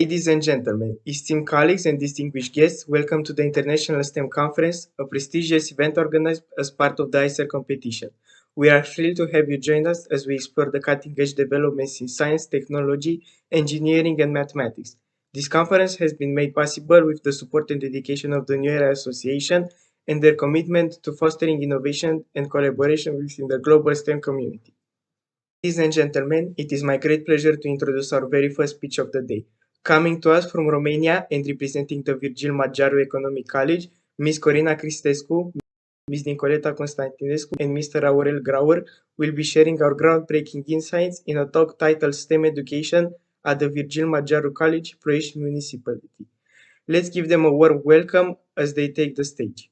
Ladies and gentlemen, esteemed colleagues and distinguished guests, welcome to the International STEM Conference, a prestigious event organized as part of the Isseer competition. We are thrilled to have you join us as we explore the cutting-edge developments in science, technology, engineering, and mathematics. This conference has been made possible with the support and dedication of the NWERA Association and their commitment to fostering innovation and collaboration within the global STEM community. Ladies and gentlemen, it is my great pleasure to introduce our very first speech of the day. Coming to us from Romania and representing the Virgil Madgearu Economic College, Ms. Corina Cristescu, Ms. Nicoleta Constantinescu, and Mr. Aurel Grauer will be sharing our groundbreaking insights in a talk titled STEM Education at the Virgil Madgearu College, Ploiești Municipality. Let's give them a warm welcome as they take the stage.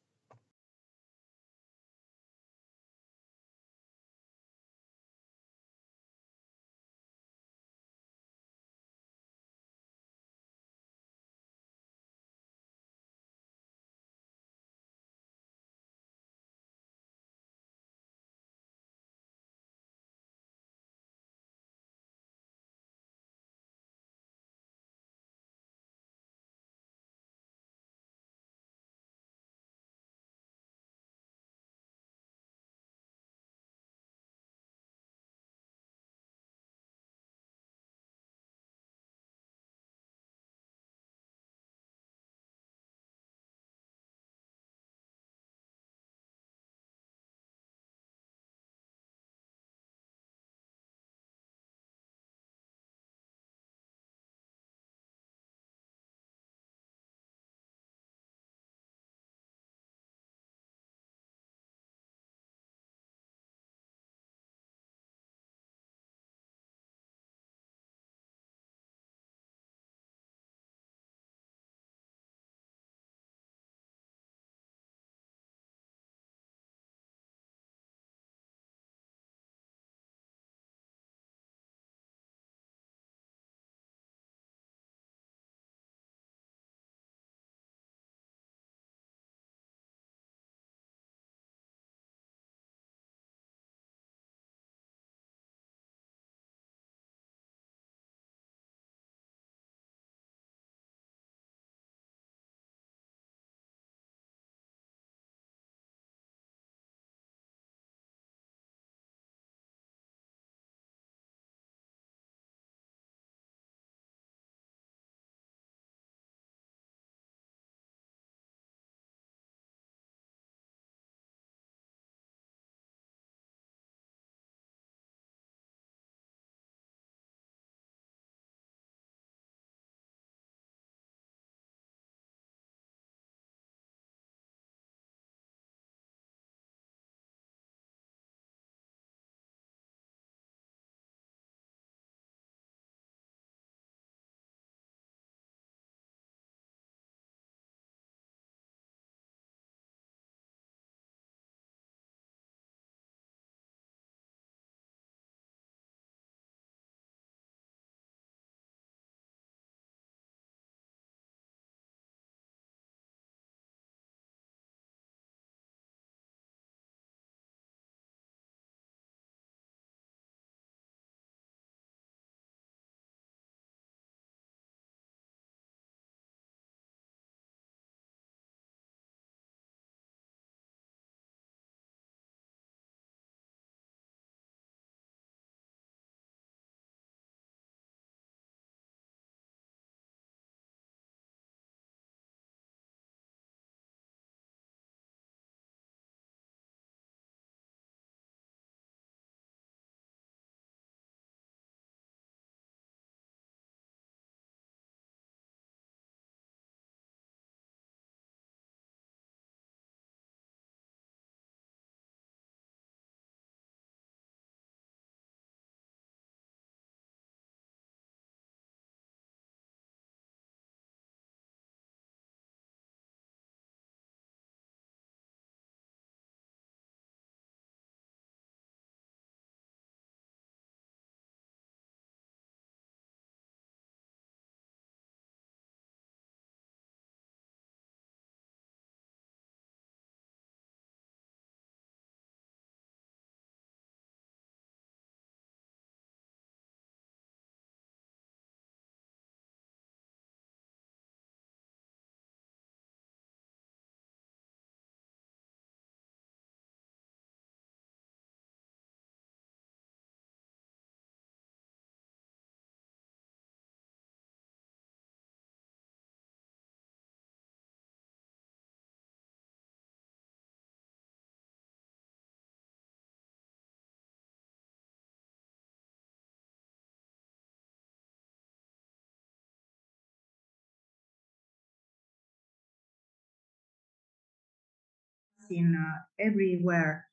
in everywhere,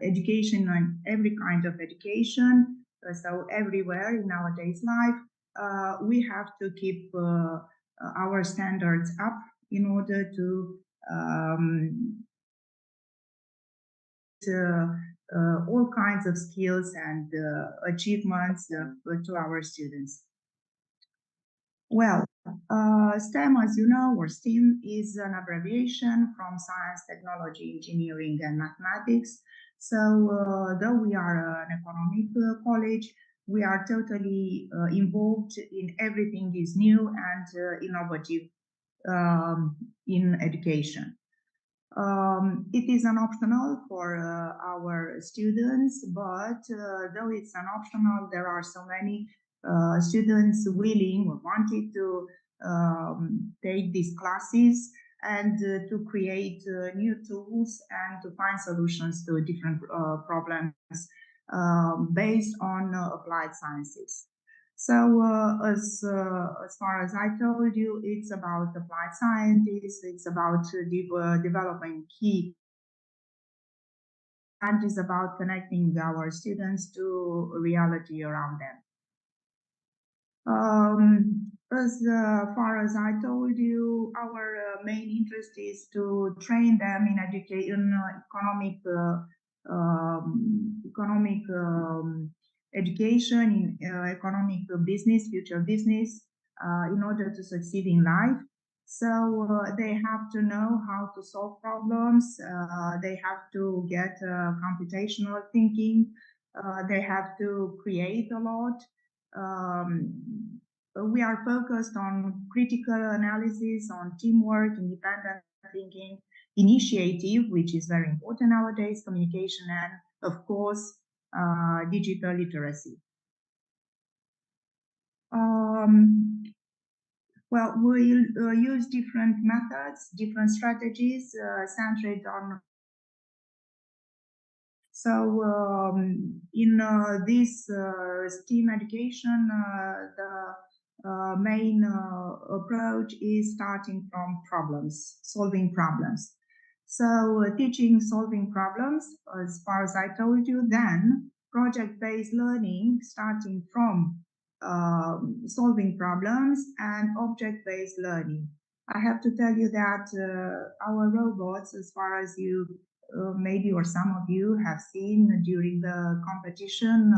education and every kind of education. So everywhere in our day's life, we have to keep our standards up in order to all kinds of skills and achievements to our students. Well, STEM, as you know, or STEAM, is an abbreviation from science, technology, engineering, and mathematics. So, though we are an economic college, we are totally involved in everything is new and innovative in education. It is an optional for our students, but though it's an optional, there are so many students willing or wanted to take these classes and to create new tools and to find solutions to different problems based on applied sciences. So as far as I told you, it's about applied scientists, it's about developing key, and it's about connecting our students to reality around them. As far as I told you, our main interest is to train them in economic education, in economic business, future business, in order to succeed in life. So they have to know how to solve problems. They have to get computational thinking. They have to create a lot. We are focused on critical analysis, on teamwork, independent thinking, initiative, which is very important nowadays, communication, and of course, digital literacy. Well, we'll use different methods, different strategies centered on. So in this STEAM education, the main approach is starting from problems, solving problems. So teaching solving problems, as far as I told you, then project-based learning starting from solving problems and object-based learning. I have to tell you that our robots, as far as you maybe or some of you have seen during the competition,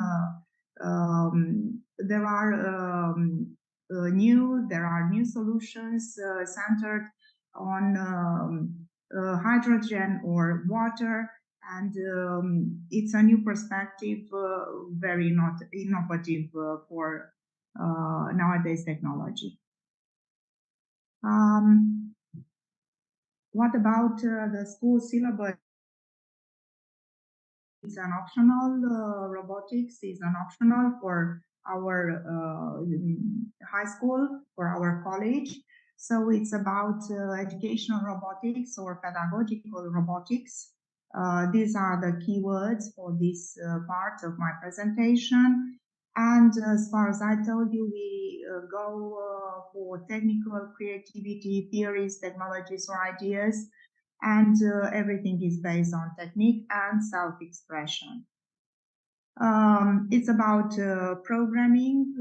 there are new solutions centered on hydrogen or water, and it's a new perspective, very not innovative for nowadays technology. What about the school syllabus? It's an optional, robotics is an optional for our high school, for our college. So it's about educational robotics or pedagogical robotics. These are the keywords for this part of my presentation. And as far as I told you, we go for technical creativity, theories, technologies, or ideas, and everything is based on technique and self-expression. It's about programming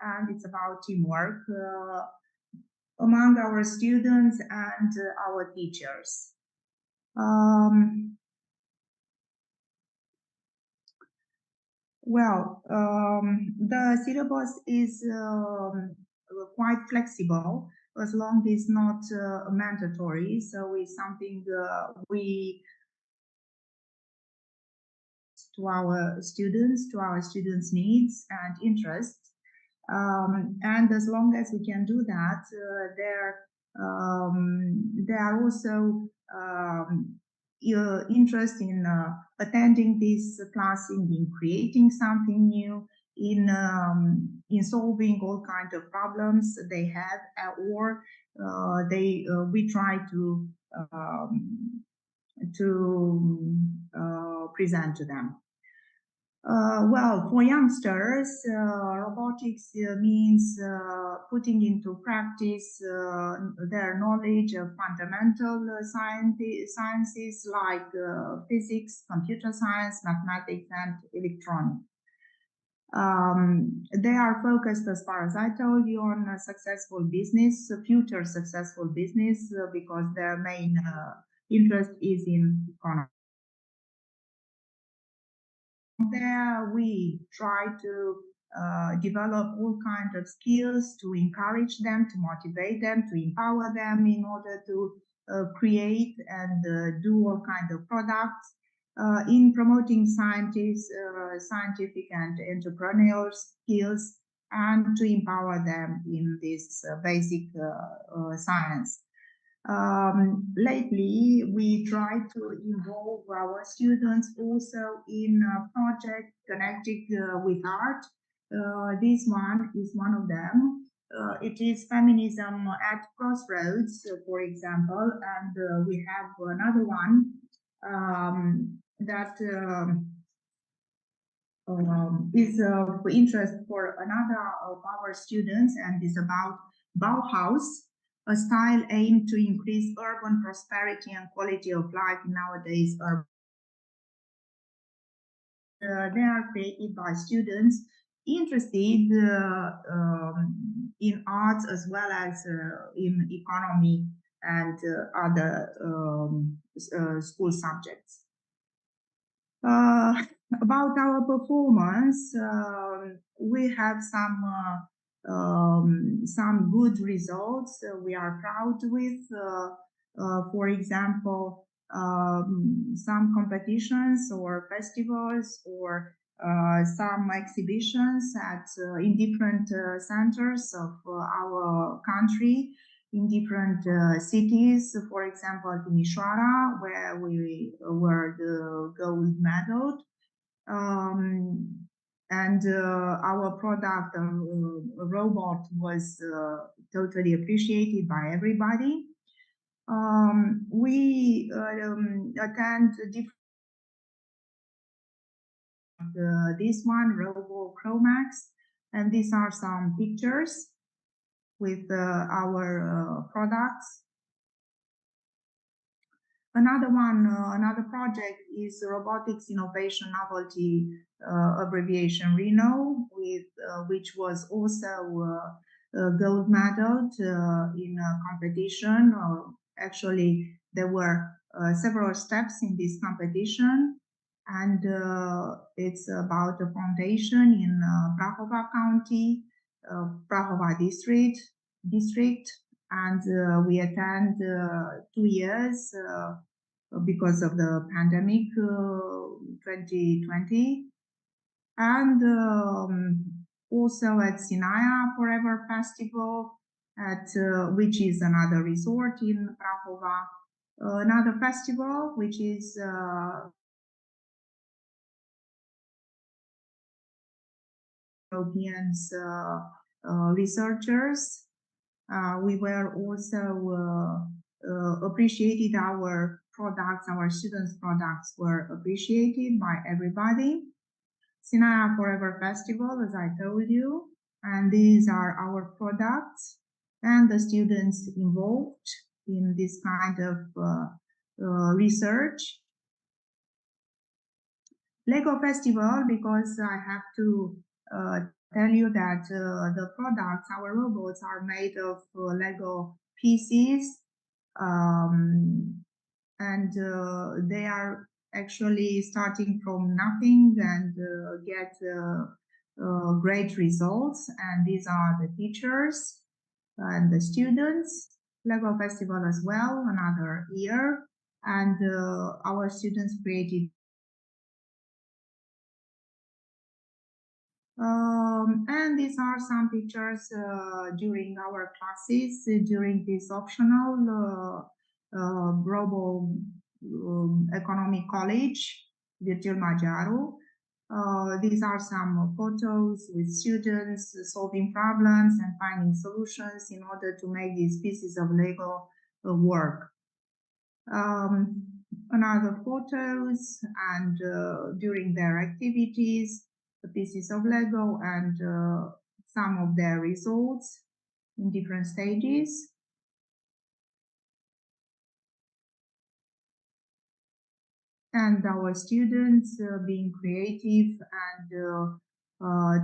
and it's about teamwork among our students and our teachers. The syllabus is quite flexible as long as it's not mandatory. So it's something we to our students' needs and interests. And as long as we can do that, they are also interest in attending this class, in creating something new, in solving all kinds of problems they have, or we try to present to them. Well, for youngsters, robotics means putting into practice their knowledge of fundamental sciences like physics, computer science, mathematics, and electronics. They are focused, as far as I told you, on a successful business, future successful business, because their main interest is in economy. There we try to develop all kinds of skills to encourage them, to motivate them, to empower them in order to create and do all kinds of products in promoting scientific and entrepreneurial skills, and to empower them in this basic science. Lately, we try to involve our students also in a project connected with art. This one is one of them. It is feminism at crossroads, for example, and we have another one that is of interest for another of our students, and is about Bauhaus, a style aimed to increase urban prosperity and quality of life nowadays. They are created by students interested in arts as well as in economy and other school subjects. About our performance, we have some good results we are proud with. For example, some competitions or festivals or some exhibitions in different centers of our country, in different cities. For example, Timișoara, where we were the gold medal. And our product, robot, was totally appreciated by everybody. We attend different. This one, Robo Chromax, and these are some pictures with our products. Another project is Robotics Innovation Novelty abbreviation RINO, with which was also gold medaled in a competition. Actually, there were several steps in this competition, and it's about a foundation in Prahova County, Prahova district, and we attend 2 years because of the pandemic 2020, and also at Sinaia Forever Festival, at which is another resort in Prahova, another festival which is Europeans researchers. We were also appreciated. Our products, our students' products, were appreciated by everybody. Sinaia Forever Festival, as I told you, and these are our products and the students involved in this kind of research. Lego Festival, because I have to tell you that the products, our robots, are made of Lego pieces, and they are actually starting from nothing and get great results. And these are the teachers and the students. Lego Festival as well, another year, and our students created. And these are some pictures during our classes, during this optional Robo Economic College, Virgil Madgearu. These are some photos with students solving problems and finding solutions in order to make these pieces of Lego work. another photos and during their activities, the pieces of Lego and some of their results in different stages. And our students being creative and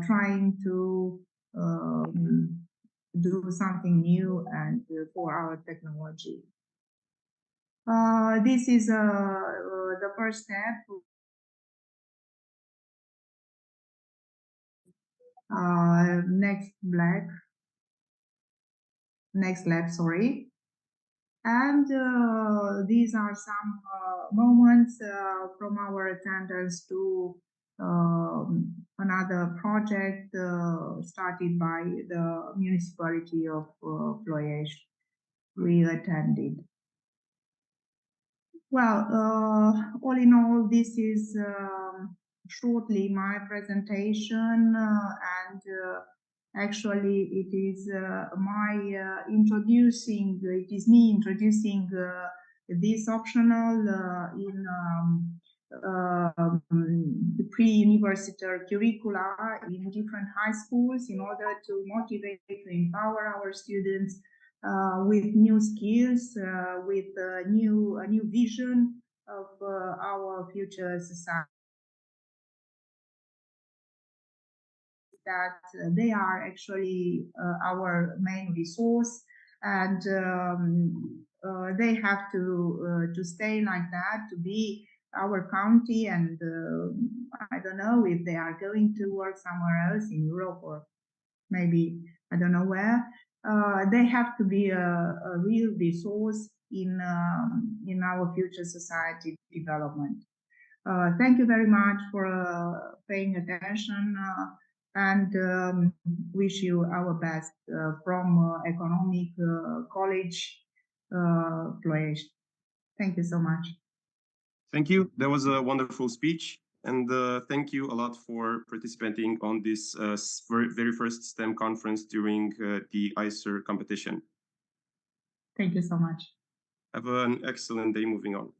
trying to do something new and for our technology. This is the first step. Next lab, sorry. And these are some moments from our attendance to another project started by the municipality of Ploiești. We attended. Well, all in all, this is shortly my presentation, and actually it is it is me introducing this optional in the pre-university curricula in different high schools in order to motivate, to empower our students with new skills, with a new vision of our future society. That they are actually our main resource, and they have to stay like that, to be our county, and I don't know if they are going to work somewhere else in Europe or maybe I don't know where. They have to be a real resource in our future society development. Thank you very much for paying attention, and wish you our best from Economic College Ploiești. Thank you so much. Thank you. That was a wonderful speech. And thank you a lot for participating on this very first STEM conference during the Isseer competition. Thank you so much. Have an excellent day moving on.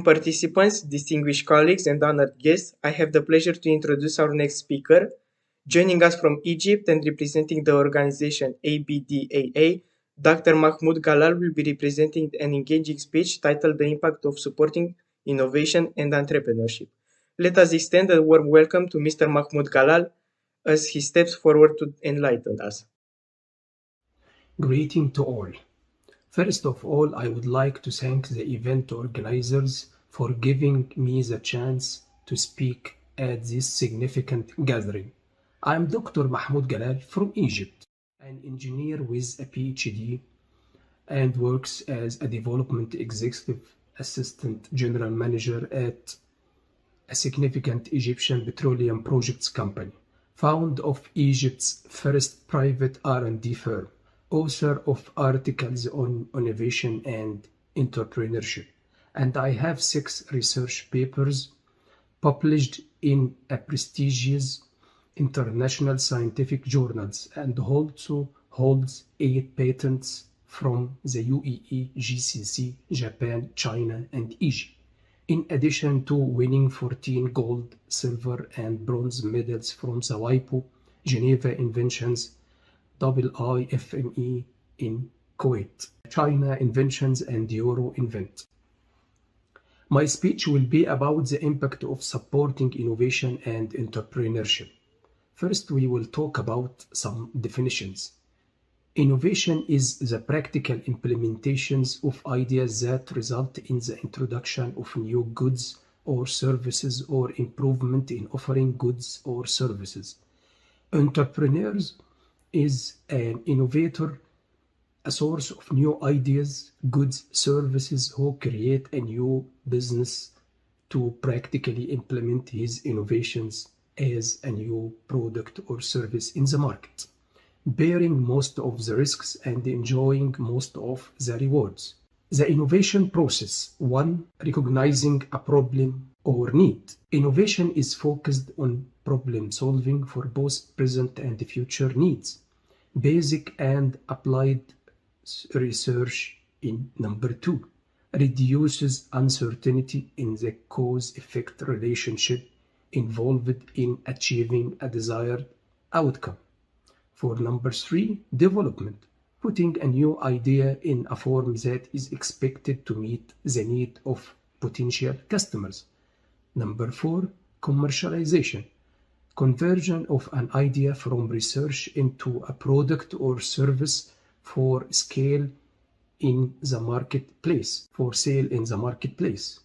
Participants, distinguished colleagues, and honored guests, I have the pleasure to introduce our next speaker, Joining us from Egypt and representing the organization ABDAA, Dr. Mahmoud Galal will be representing an engaging speech titled The Impact of Supporting Innovation and Entrepreneurship. Let us extend a warm welcome to Mr. Mahmoud Galal as he steps forward to enlighten us. Greeting to all. First of all, I would like to thank the event organizers for giving me the chance to speak at this significant gathering. I'm Dr. Mahmoud Galal from Egypt, an engineer with a PhD and works as a development executive assistant general manager at a significant Egyptian petroleum projects company, founder of Egypt's first private R&D firm, author of articles on innovation and entrepreneurship, and I have 6 research papers published in a prestigious international scientific journals and also holds 8 patents from the UAE, GCC, Japan, China, and Egypt, in addition to winning 14 gold, silver, and bronze medals from the WIPO Geneva Inventions IIFME in Kuwait, China Inventions and Euro Invent. My speech will be about the impact of supporting innovation and entrepreneurship. First, we will talk about some definitions. Innovation is the practical implementations of ideas that result in the introduction of new goods or services or improvement in offering goods or services. Entrepreneurs is an innovator, a source of new ideas, goods, services who create a new business to practically implement his innovations as a new product or service in the market, bearing most of the risks and enjoying most of the rewards. The innovation process. 1. Recognizing a problem or need. Innovation is focused on problem solving for both present and future needs. Basic and applied research in number 2. Reduces uncertainty in the cause-effect relationship involved in achieving a desired outcome. For number 3, development, putting a new idea in a form that is expected to meet the need of potential customers. Number 4, commercialization, conversion of an idea from research into a product or service for scale in the marketplace, for sale in the marketplace.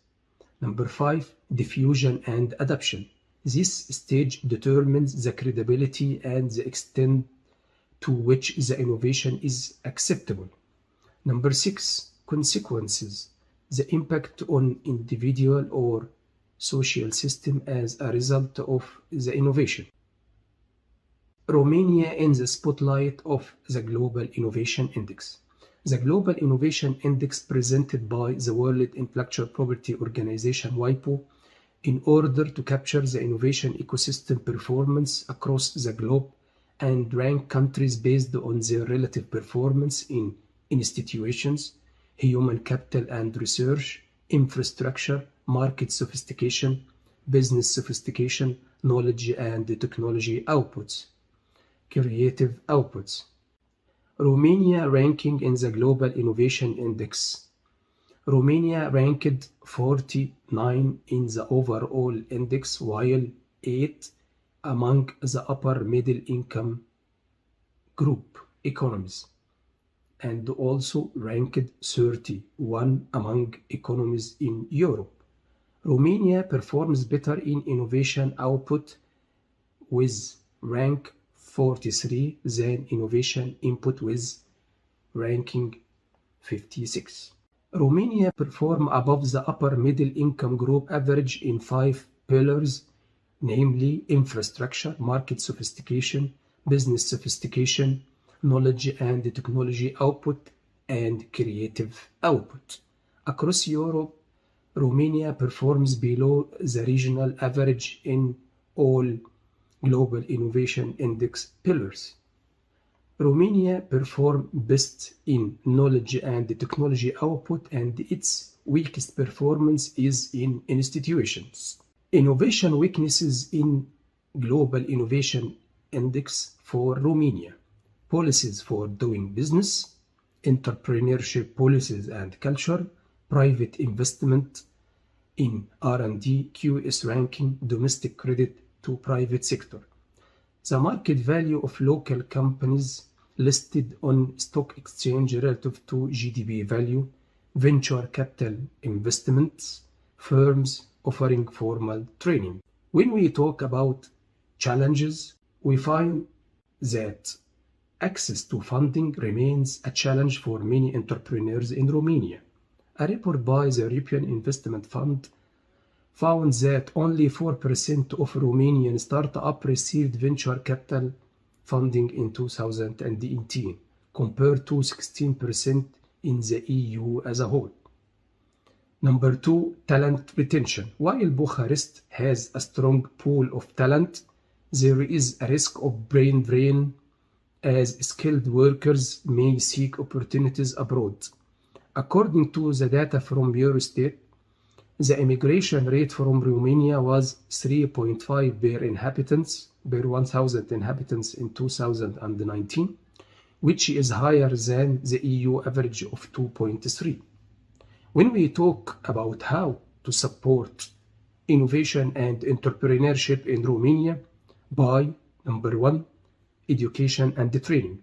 Number 5, diffusion and adoption. This stage determines the credibility and the extent to which the innovation is acceptable. Number 6, consequences, the impact on individual or social system as a result of the innovation. Romania in the spotlight of the Global Innovation Index. The Global Innovation Index presented by the World Intellectual Property Organization WIPO in order to capture the innovation ecosystem performance across the globe and rank countries based on their relative performance in institutions, human capital and research, infrastructure, market sophistication, business sophistication, knowledge and technology outputs, creative outputs. Romania ranking in the Global Innovation Index. Romania ranked 49 in the overall index, while 8 among the upper middle income group economies, and also ranked 31 among economies in Europe. Romania performs better in innovation output with rank 43 than innovation input with ranking 56. Romania perform above the upper middle income group average in 5 pillars, namely infrastructure, market sophistication, business sophistication, knowledge and technology output, and creative output. Across Europe, Romania performs below the regional average in all Global Innovation Index pillars. Romania performs best in knowledge and technology output, and its weakest performance is in institutions. Innovation weaknesses in Global Innovation Index for Romania, Policies for Doing Business, Entrepreneurship Policies and Culture, Private Investment in R&D, QS ranking, domestic credit to private sector. The market value of local companies listed on stock exchange relative to GDP value, venture capital investments, firms offering formal training. When we talk about challenges, we find that access to funding remains a challenge for many entrepreneurs in Romania. A report by the European Investment Fund found that only 4% of Romanian startups received venture capital funding in 2018, compared to 16% in the EU as a whole. Number 2, talent retention. While Bucharest has a strong pool of talent, there is a risk of brain drain as skilled workers may seek opportunities abroad. According to the data from Eurostat, the immigration rate from Romania was 3.5 per 1,000 inhabitants in 2019, which is higher than the EU average of 2.3. When we talk about how to support innovation and entrepreneurship in Romania, by number 1, education and training,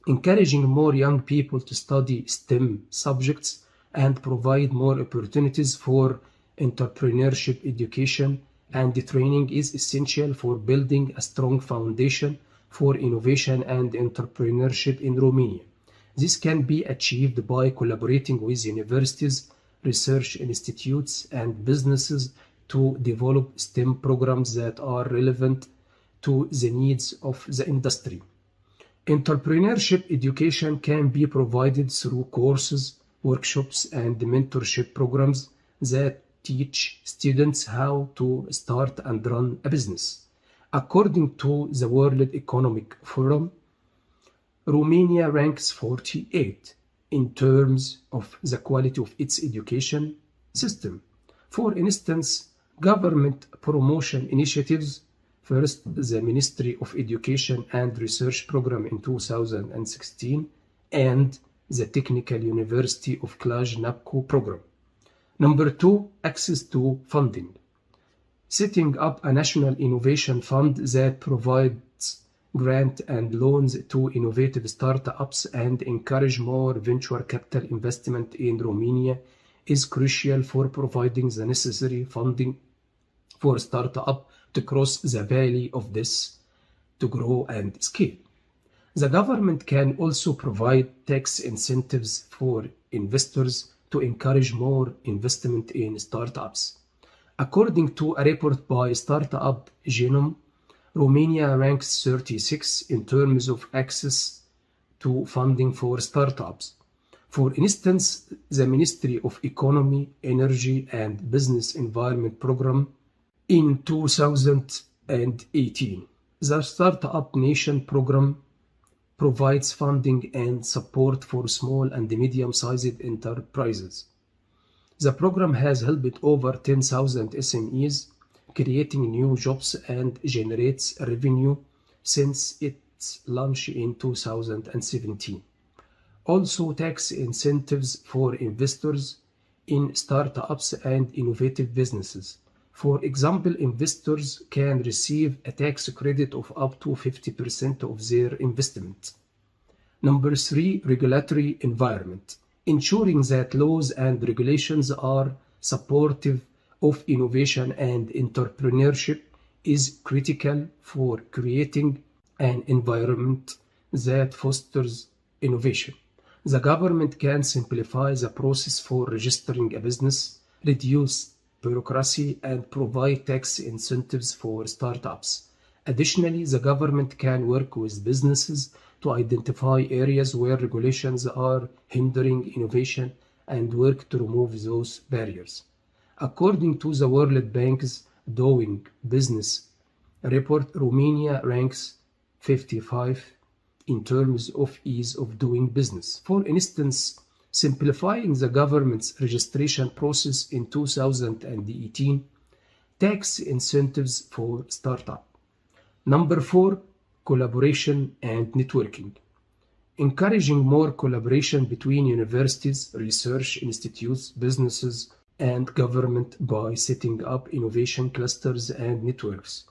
encouraging more young people to study STEM subjects and provide more opportunities for entrepreneurship. Education and training is essential for building a strong foundation for innovation and entrepreneurship in Romania. This can be achieved by collaborating with universities, research institutes, and businesses to develop STEM programs that are relevant to the needs of the industry. Entrepreneurship education can be provided through courses, workshops, and mentorship programs that teach students how to start and run a business. According to the World Economic Forum, Romania ranks 48 in terms of the quality of its education system. For instance, government promotion initiatives, first the Ministry of Education and Research program in 2016 and the Technical University of Cluj-Napoca program. Number 2, access to funding. Setting up a national innovation fund that provides grant and loans to innovative startups and encourage more venture capital investment in Romania is crucial for providing the necessary funding for startups to cross the valley of this to grow and scale. The government can also provide tax incentives for investors to encourage more investment in startups. According to a report by Startup Genome, Romania ranks 36 in terms of access to funding for startups. For instance, the Ministry of Economy, Energy and Business Environment program in 2018. The Startup Nation program provides funding and support for small and medium-sized enterprises. The program has helped over 10,000 SMEs, creating new jobs and generates revenue since its launch in 2017. Also, tax incentives for investors in startups and innovative businesses. For example, investors can receive a tax credit of up to 50% of their investment. Number 3, regulatory environment. Ensuring that laws and regulations are supportive of innovation and entrepreneurship is critical for creating an environment that fosters innovation. The government can simplify the process for registering a business, reduce bureaucracy, and provide tax incentives for startups. Additionally, the government can work with businesses to identify areas where regulations are hindering innovation and work to remove those barriers. According to the World Bank's Doing Business report, Romania ranks 55 in terms of ease of doing business. For instance, simplifying the government's registration process in 2018, tax incentives for startups. Number 4, collaboration, and networking. Encouraging more collaboration between universities, research institutes, businesses, and government by setting up innovation clusters and networks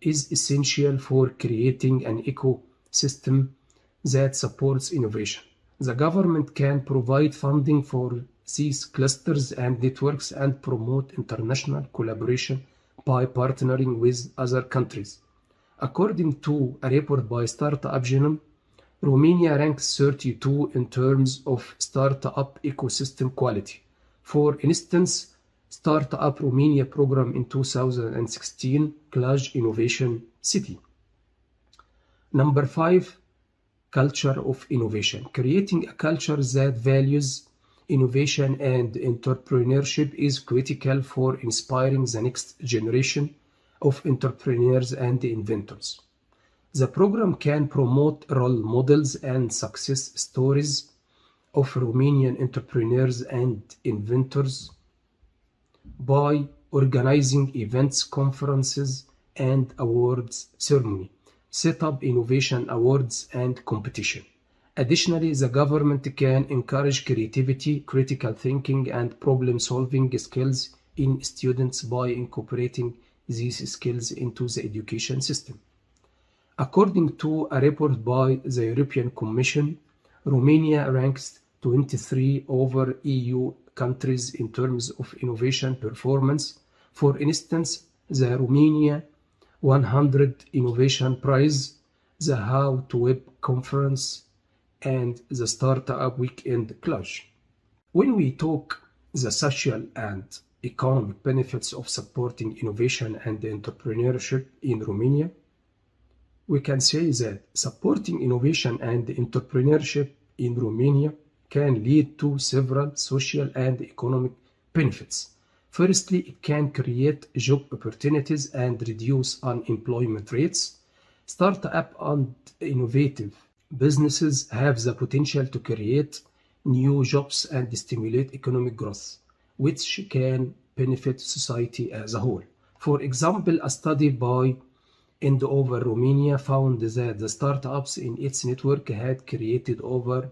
is essential for creating an ecosystem that supports innovation. The government can provide funding for these clusters and networks and promote international collaboration by partnering with other countries. According to a report by Startup Genome, Romania ranks 32 in terms of startup ecosystem quality. For instance, Startup Romania program in 2016, Cluj Innovation City. Number 5, culture of innovation. Creating a culture that values innovation and entrepreneurship is critical for inspiring the next generation of entrepreneurs and inventors. The program can promote role models and success stories of Romanian entrepreneurs and inventors by organizing events, conferences, and awards ceremony, set up innovation awards and competition. Additionally, the government can encourage creativity, critical thinking, and problem-solving skills in students by incorporating these skills into the education system. According to a report by the European Commission, Romania ranks 23 over EU countries in terms of innovation performance. For instance, the Romania 100 Innovation Prize, the How to Web Conference, and the Startup Weekend Cluj. When we talk the social and economic benefits of supporting innovation and entrepreneurship in Romania, we can say that supporting innovation and entrepreneurship in Romania can lead to several social and economic benefits. Firstly, it can create job opportunities and reduce unemployment rates. Startup and innovative businesses have the potential to create new jobs and stimulate economic growth, which can benefit society as a whole. For example, a study by NWERA Romania found that the startups in its network had created over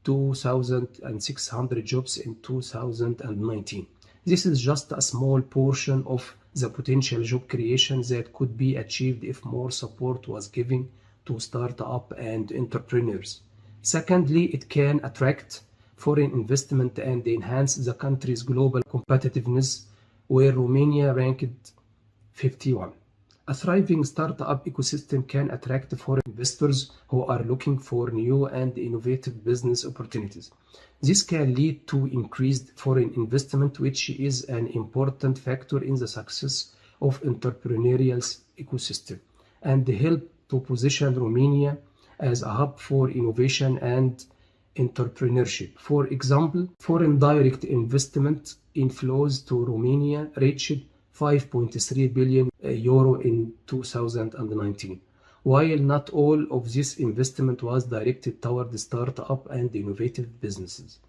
2,600 jobs in 2019. This is just a small portion of the potential job creation that could be achieved if more support was given to startup and entrepreneurs. Secondly, it can attract foreign investment and enhance the country's global competitiveness, where Romania ranked 51. A thriving startup ecosystem can attract foreign investors who are looking for new and innovative business opportunities. This can lead to increased foreign investment, which is an important factor in the success of entrepreneurial ecosystem, and help to position Romania as a hub for innovation and entrepreneurship. For example, foreign direct investment inflows to Romania reached 5.3 billion euro in 2019. While not all of this investment was directed toward startup and innovative businesses.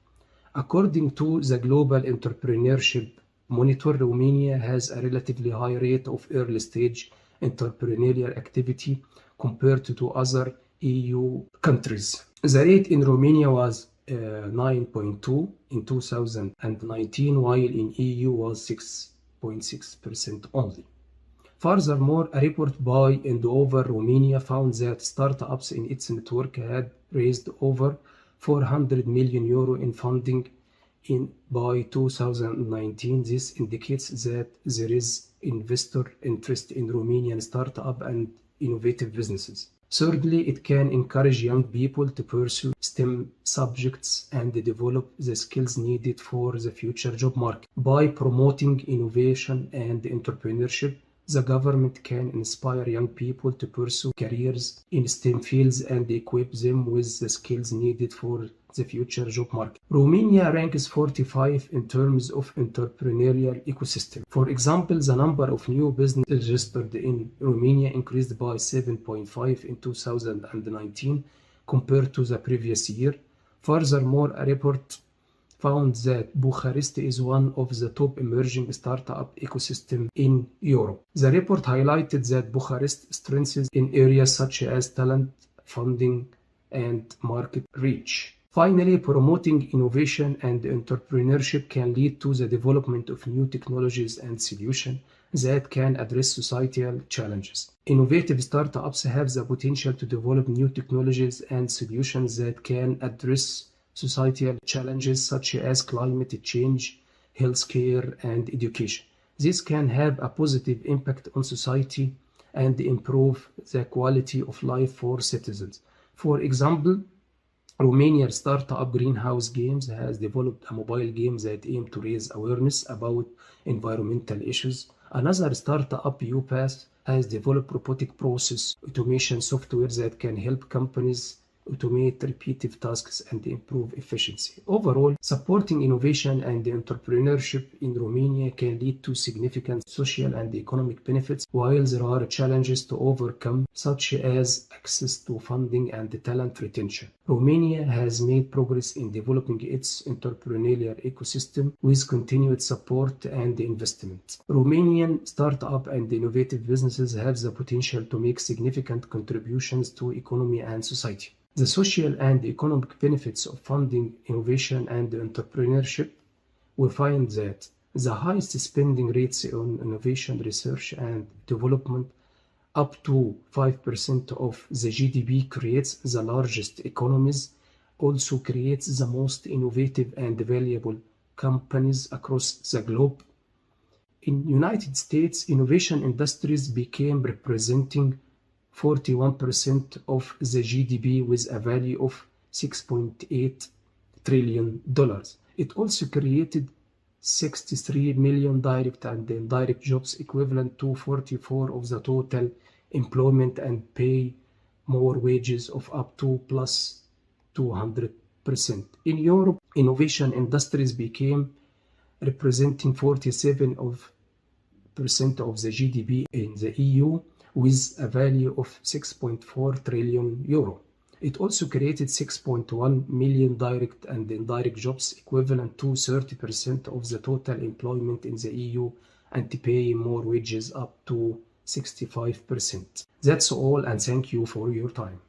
According to the Global Entrepreneurship Monitor, Romania has a relatively high rate of early-stage entrepreneurial activity compared to other EU countries. The rate in Romania was 9.2 in 2019, while in EU was 6.6% only. Furthermore, a report by NWERA Romania found that startups in its network had raised over 400 million euro in funding by 2019. This indicates that there is investor interest in Romanian startup and innovative businesses. Thirdly, it can encourage young people to pursue STEM subjects and develop the skills needed for the future job market. By promoting innovation and entrepreneurship, the government can inspire young people to pursue careers in STEM fields and equip them with the skills needed for the future job market. Romania ranks 45 in terms of entrepreneurial ecosystem. For example, the number of new businesses registered in Romania increased by 7.5 in 2019 compared to the previous year. Furthermore, a report found that Bucharest is one of the top emerging startup ecosystem in Europe. The report highlighted that Bucharest strengthens in areas such as talent, funding, and market reach. Finally, promoting innovation and entrepreneurship can lead to the development of new technologies and solutions that can address societal challenges. Innovative startups have the potential to develop new technologies and solutions that can address societal challenges such as climate change, healthcare, and education. This can have a positive impact on society and improve the quality of life for citizens. For example, Romanian startup Greenhouse Games has developed a mobile game that aims to raise awareness about environmental issues. Another startup, UPass, has developed robotic process automation software that can help companies automate repetitive tasks and improve efficiency. Overall, supporting innovation and entrepreneurship in Romania can lead to significant social and economic benefits, while there are challenges to overcome, such as access to funding and talent retention. Romania has made progress in developing its entrepreneurial ecosystem with continued support and investment. Romanian startup and innovative businesses have the potential to make significant contributions to economy and society. The social and economic benefits of funding innovation and entrepreneurship, we find that the highest spending rates on innovation research and development, up to 5% of the GDP, creates the largest economies, also creates the most innovative and valuable companies across the globe. In United States, innovation industries became representing 41% of the GDP with a value of $6.8 trillion. It also created 63 million direct and indirect jobs, equivalent to 44% of the total employment, and pay more wages of up to plus 200%. In Europe, innovation industries became representing 47% of the GDP in the EU, with a value of 6.4 trillion euro. It also created 6.1 million direct and indirect jobs, equivalent to 30% of the total employment in the EU, and paying more wages up to 65%. That's all, and thank you for your time.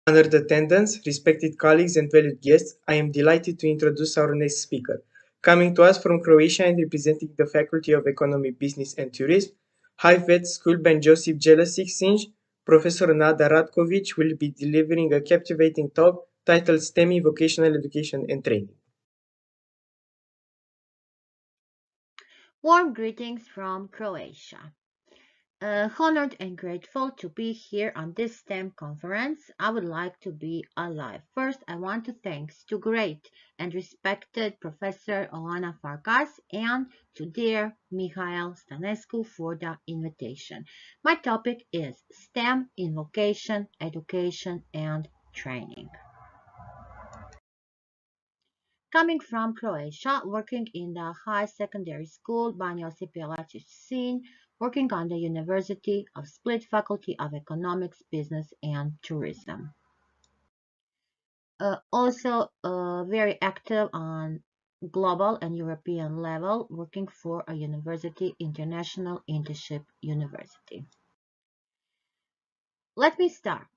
Honored attendants, respected colleagues, and valued guests, I am delighted to introduce our next speaker. Coming to us from Croatia and representing the Faculty of Economy, Business and Tourism, High Vet School Ban Josip Jelasic Sinj, Professor Nada Ratkovic will be delivering a captivating talk titled STEMI Vocational Education and Training. Warm greetings from Croatia. Honored and grateful to be here on this STEM conference. I would like to be alive. First, I want to thank to great and respected Professor Oana Farkas and to dear Mihail Stanescu for the invitation. My topic is STEM in vocation, education, and training. Coming from Croatia, working in the high secondary school Banja Josip Jelačić Sinj, working on the University of Split Faculty of Economics, Business and Tourism. Also very active on global and European level, working for a university, International Internship University. Let me start.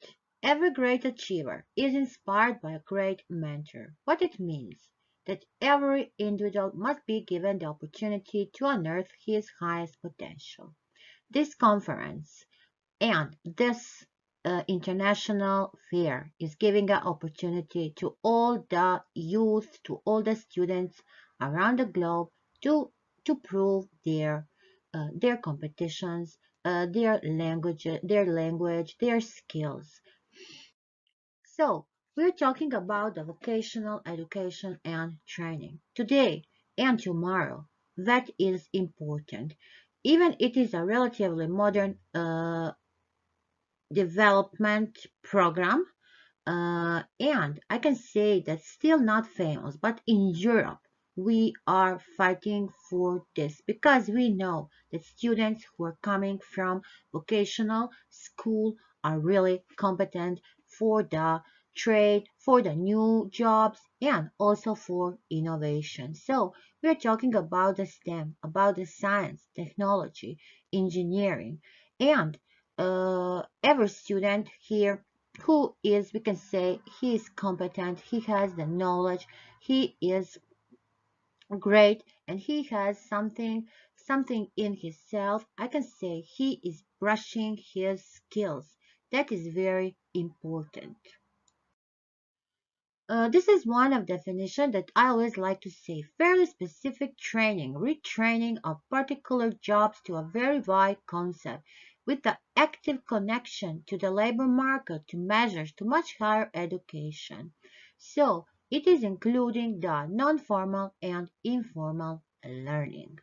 Every great achiever is inspired by a great mentor. What it means that every individual must be given the opportunity to unearth his highest potential. This conference and this international fair is giving an opportunity to all the youth, to all the students around the globe to prove their competitions, their language, their skills. So we're talking about the vocational education and training today and tomorrow. That is important. Even it is a relatively modern development program, and I can say that's still not famous, but in Europe, we are fighting for this because we know that students who are coming from vocational school are really competent for the trade, for the new jobs, and also for innovation. So we're talking about the STEM, about the science, technology, engineering, and every student here who is, we can say, he is competent, he has the knowledge, he is great, and he has something in himself. I can say he is brushing his skills. That is very important. This is one of definition that I always like to say. Fairly specific training, retraining of particular jobs to a very wide concept with the active connection to the labor market to measures to much higher education. So it is including the non-formal and informal learning.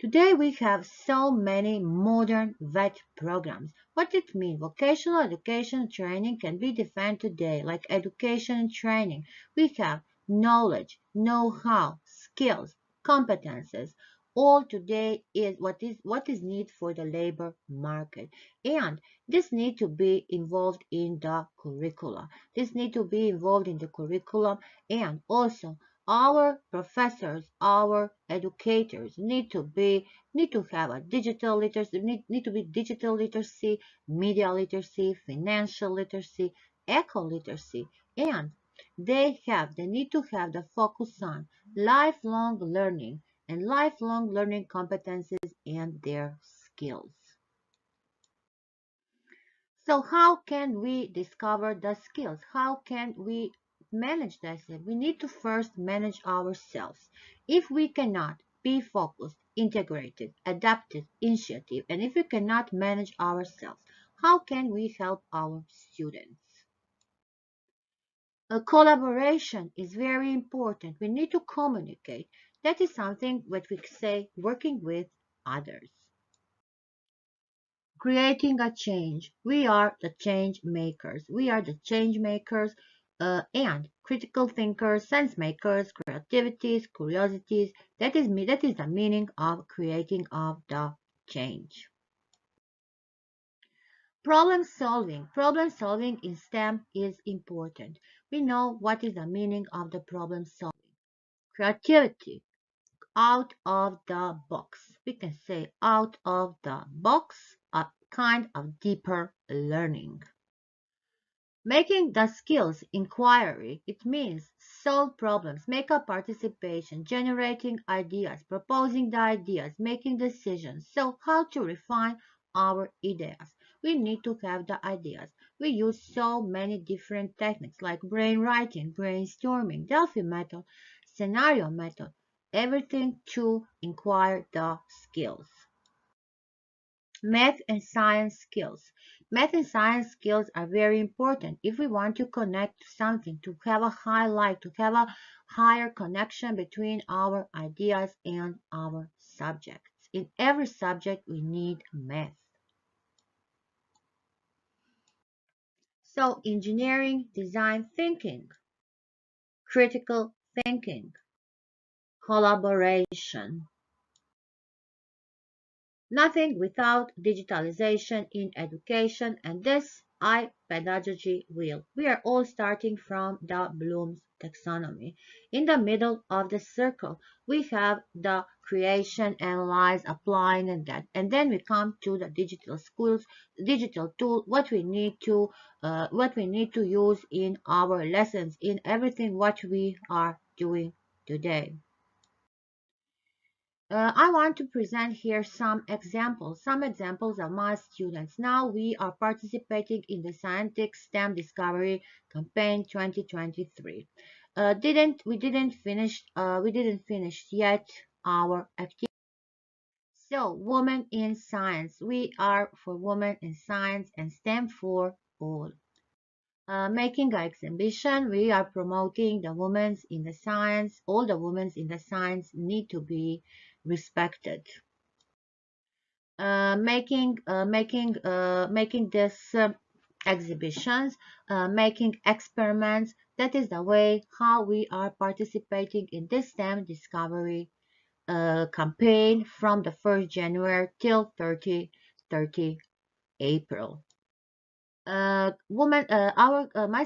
Today we have so many modern VET programs. What it means? Vocational education training can be defined today like education and training. We have knowledge, know-how, skills, competences. All today is what is needed for the labor market. And this need to be involved in the curricula. This need to be involved in the curriculum and also our professors, our educators need to have a digital literacy, need to be digital literacy, media literacy, financial literacy, eco literacy, and they need to have the focus on lifelong learning and lifelong learning competencies and their skills. So how can we discover the skills? How can we manage this? We need to first manage ourselves. If we cannot be focused, integrated, adaptive, initiative, and if we cannot manage ourselves, how can we help our students? A collaboration is very important. We need to communicate. That is something that we say working with others. Creating a change. We are the change makers. We are the change makers and critical thinkers, sense makers, creativities, curiosities. That is me. That is the meaning of creating of the change. Problem solving. Problem solving in STEM is important. We know what is the meaning of the problem solving. Creativity. Out of the box. We can say out of the box, a kind of deeper learning. Making the skills inquiry, it means solve problems, make a participation, generating ideas, proposing the ideas, making decisions. So how to refine our ideas? We need to have the ideas. We use so many different techniques like brainwriting, brainstorming, Delphi method, scenario method, everything to inquire the skills. Math and science skills. Math and science skills are very important if we want to connect to something, to have a highlight, to have a higher connection between our ideas and our subjects. In every subject, we need math. So, engineering, design thinking, critical thinking, collaboration. Nothing without digitalization in education, and this pedagogy will. We are all starting from the Bloom's taxonomy. In the middle of the circle, we have the creation, analyze, applying, and that. And then we come to the digital schools, digital tool, what we need to use in our lessons, in everything what we are doing today. I want to present here some examples of my students. Now we are participating in the Scientific STEM Discovery Campaign 2023. We didn't finish yet our activity. So, Women in Science. We are for Women in Science and STEM for all. Making an exhibition, we are promoting the women in the science. All the women in the science need to be respected. Making this exhibitions, making experiments. That is the way how we are participating in this STEM discovery campaign from the 1st January till 30 April. My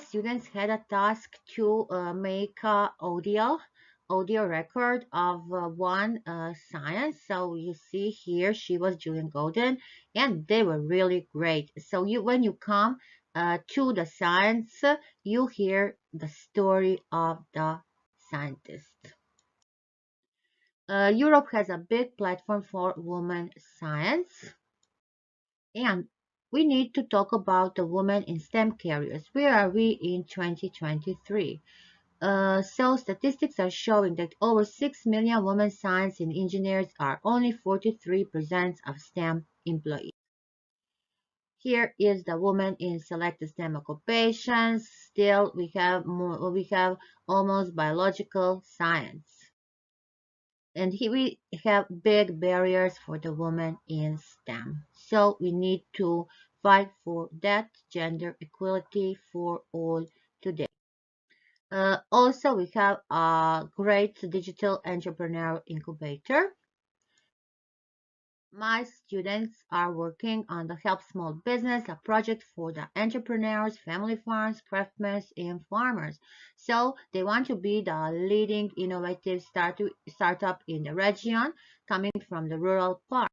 students had a task to make a audio record of one science. So you see here, she was Julian Golden, and they were really great. So when you come to the science, you hear the story of the scientist. Europe has a big platform for women science. And we need to talk about the women in STEM careers. Where are we in 2023? So statistics are showing that over 6 million women science and engineers are only 43% of STEM employees. Here is the women in selected STEM occupations. Still, we have almost biological science. And here we have big barriers for the women in STEM. So we need to fight for that gender equality for all today. Also, we have a great digital entrepreneur incubator. My students are working on the Help Small Business, a project for the entrepreneurs, family farms, craftsmen, and farmers. So they want to be the leading innovative startup in the region, coming from the rural part.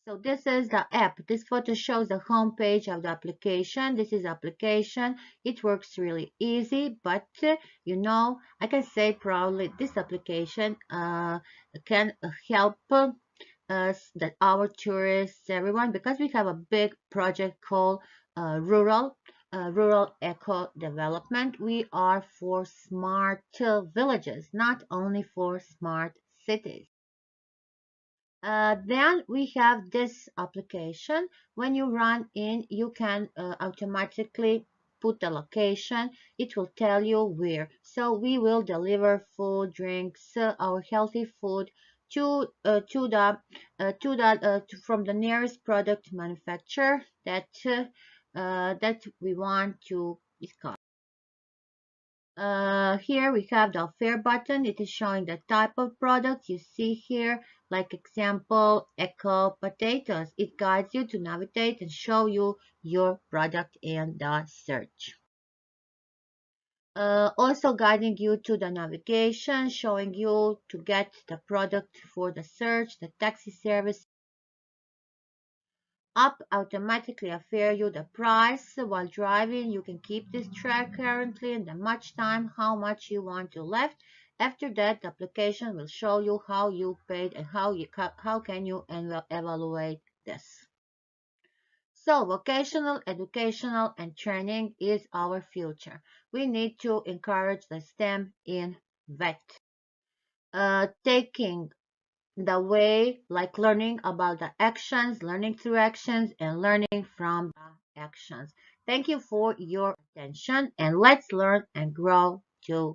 So this is the app. This photo shows the home page of the application. This is application. It works really easy, but I can say proudly this application can help that our tourists, everyone, because we have a big project called rural eco development. We are for smart villages, not only for smart cities. Then we have this application. When you run in, you can automatically put the location. It will tell you where. So we will deliver food, drinks, our healthy food from the nearest product manufacturer that we want to discuss. Here we have the offer button. It is showing the type of product you see here, like example, eco potatoes. It guides you to navigate and show you your product and the search. Also guiding you to the navigation, showing you to get the product for the search, the taxi service. app automatically offer you the price while driving. You can keep this track currently and the much time, how much you want to left. After that, the application will show you how you paid and how can you evaluate this. So vocational, educational, and training is our future. We need to encourage the STEM in VET. Taking the way like learning about the actions, learning through actions, and learning from the actions. Thank you for your attention and let's learn and grow together.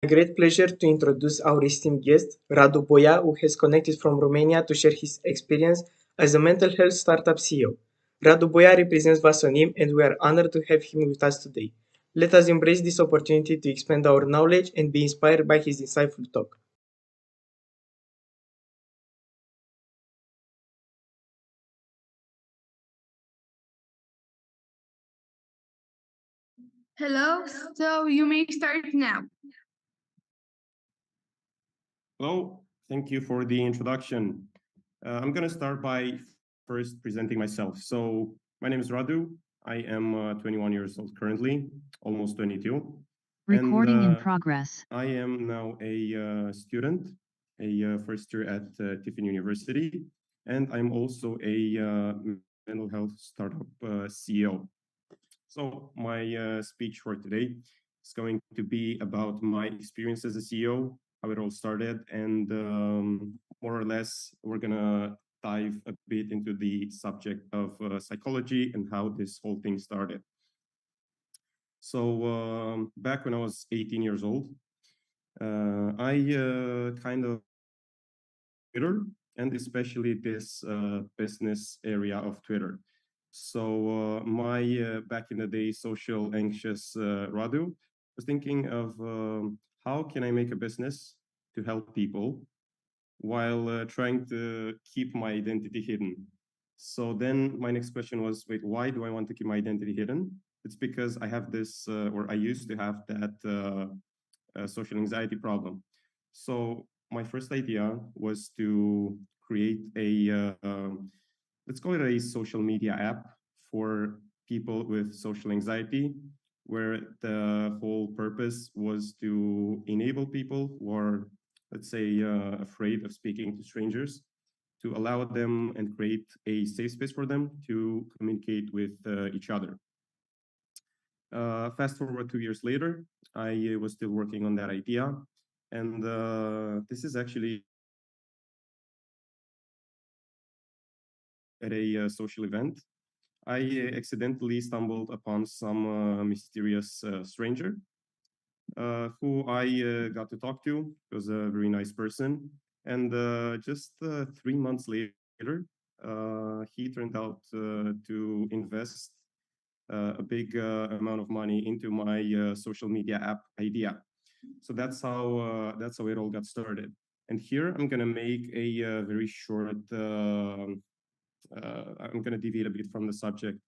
A great pleasure to introduce our esteemed guest, Radu Boia, who has connected from Romania to share his experience as a mental health startup CEO. Radu Boia represents Vasonim, and we are honored to have him with us today. Let us embrace this opportunity to expand our knowledge and be inspired by his insightful talk. Hello, so you may start now. Hello, thank you for the introduction. I'm going to start by first presenting myself. So my name is Radu. I am 21 years old currently, almost 22. Recording in progress. I am now a student, a first year at Tiffin University, and I'm also a mental health startup CEO. So my speech for today is going to be about my experience as a CEO, how it all started, and more or less we're gonna dive a bit into the subject of psychology and how this whole thing started. So back when I was 18 years old, I kind of Twitter and especially this business area of Twitter. So my back in the day social anxious Radu was thinking of how can I make a business to help people while trying to keep my identity hidden. So then my next question was, wait, why do I want to keep my identity hidden? It's because I have this, or I used to have that social anxiety problem. So my first idea was to create a, let's call it a social media app for people with social anxiety, where the whole purpose was to enable people who are, let's say, afraid of speaking to strangers to allow them and create a safe space for them to communicate with each other. Fast forward 2 years later, I was still working on that idea. And this is actually at a social event. I accidentally stumbled upon some mysterious stranger who I got to talk to. He was a very nice person. And just 3 months later, he turned out to invest a big amount of money into my social media app idea. So that's how it all got started. And here I'm gonna make a very short. I'm gonna deviate a bit from the subject,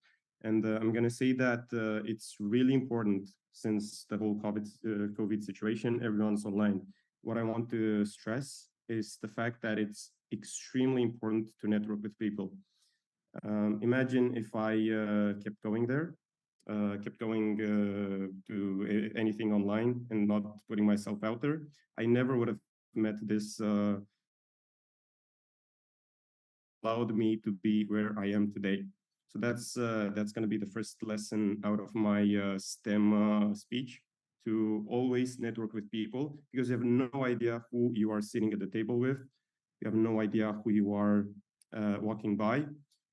and I'm gonna say that it's really important since the whole COVID situation. Everyone's online. What I want to stress is the fact that it's extremely important to network with people. Imagine if I kept going there, kept going to anything online and not putting myself out there, I never would have met this allowed me to be where I am today. So that's going to be the first lesson out of my STEM speech, to always network with people, because you have no idea who you are sitting at the table with. You have no idea who you are walking by.